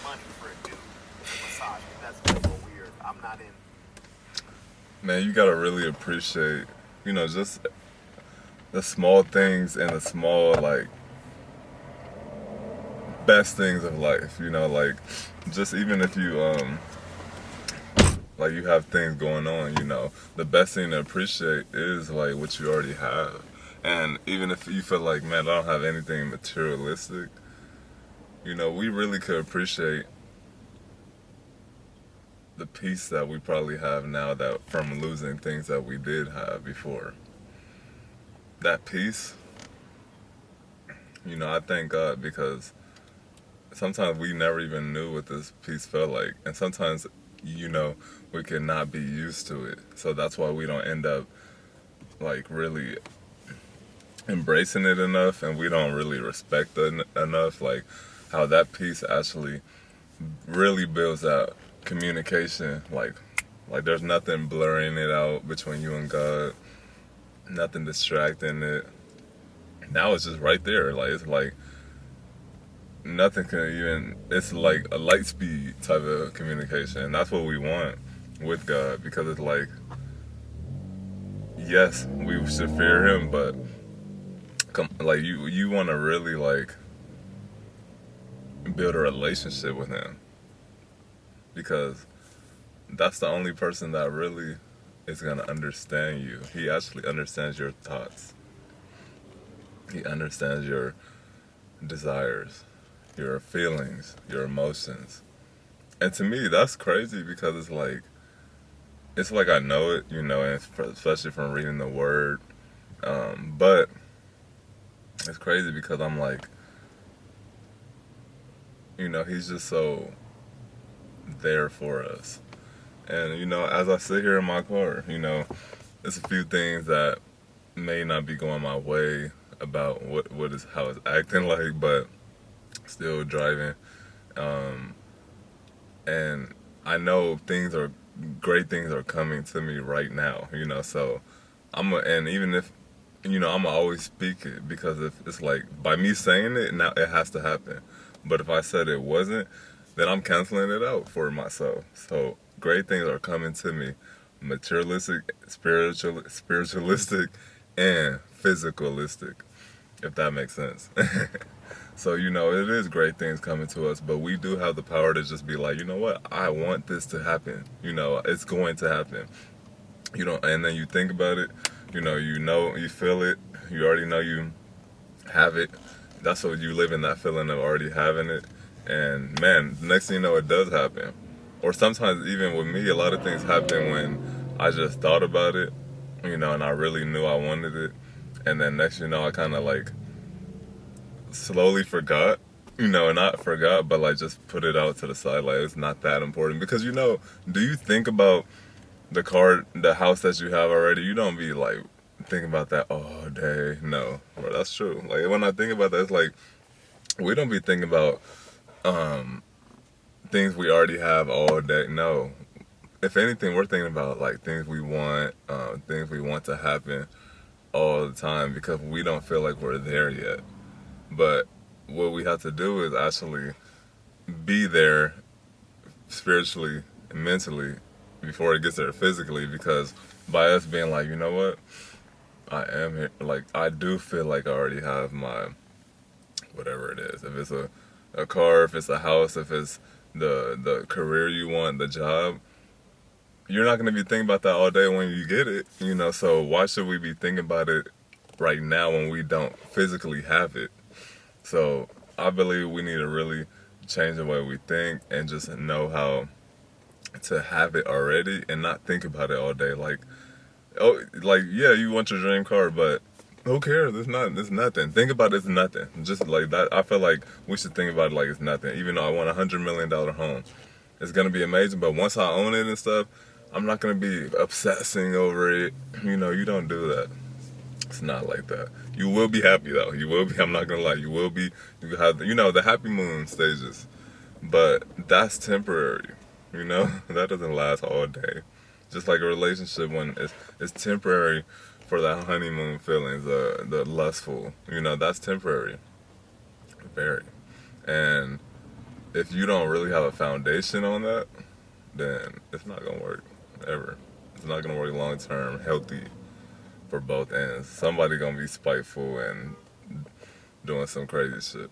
money for a dude to massage me. That's a little weird. I'm not in. Man, you gotta really appreciate, just the small things and the small, like, best things of life, like, just even if you, like, you have things going on, the best thing to appreciate is, like, what you already have. And even if you feel like, man, I don't have anything materialistic, we really could appreciate the peace that we probably have now that from losing things that we did have before. That peace, I thank God because sometimes we never even knew what this peace felt like. And sometimes, we can not be used to it. So that's why we don't end up like really embracing it enough, and we don't really respect it enough, like how that peace actually really builds out communication, like there's nothing blurring it out between you and God, nothing distracting it. Now it's just right there. Like it's like nothing can even. It's like a light speed type of communication. And that's what we want with God because it's like, yes, we should fear Him, but like you want to really like build a relationship with Him because that's the only person that really is gonna understand you. He actually understands your thoughts. He understands your desires, your feelings, your emotions. And to me, that's crazy because it's like I know it, and especially from reading the Word. But it's crazy because I'm like, He's just so there for us. And as I sit here in my car, there's a few things that may not be going my way about what is how it's acting like, but still driving. Um, and I know great things are coming to me right now, so and even if, I'ma always speak it because if it's like by me saying it, now it has to happen. But if I said it wasn't, then I'm canceling it out for myself. So great things are coming to me, materialistic, spiritualistic, and physicalistic, if that makes sense. So, it is great things coming to us, but we do have the power to just be like, you know what, I want this to happen. It's going to happen. And then you think about it, you feel it, you already know you have it. That's what you live in, that feeling of already having it. And man, next thing you know, it does happen. Or sometimes even with me, a lot of things happen when I just thought about it, and I really knew I wanted it. And then next thing you know, I kind of like slowly forgot, not forgot, but like just put it out to the side. Like it's not that important because do you think about the house that you have already? You don't be like thinking about that all day. No, bro, that's true. Like when I think about that, it's like we don't be thinking about um things we already have all day. No, if anything, we're thinking about like things we want to happen all the time because we don't feel like we're there yet. But what we have to do is actually be there spiritually and mentally before it gets there physically because by us being like, you know what, I am here, like I do feel like I already have my whatever it is. If it's a car, if it's a house, if it's the career you want, the job, you're not gonna be thinking about that all day when you get it, so why should we be thinking about it right now when we don't physically have it? So I believe we need to really change the way we think and just know how to have it already and not think about it all day. Like, oh, like yeah, you want your dream car, but who cares? It's nothing. Think about it's nothing. Just like that, I feel like we should think about it like it's nothing. Even though I want $100 million home, it's gonna be amazing. But once I own it and stuff, I'm not gonna be obsessing over it. You don't do that. It's not like that. You will be happy though. You will be. I'm not gonna lie. You will be. You have the happy moon stages, but that's temporary. That doesn't last all day. Just like a relationship when it's temporary for that honeymoon feelings, the lustful. That's temporary, very. And if you don't really have a foundation on that, then it's not gonna work ever. It's not gonna work long term, healthy for both ends. Somebody gonna be spiteful and doing some crazy shit.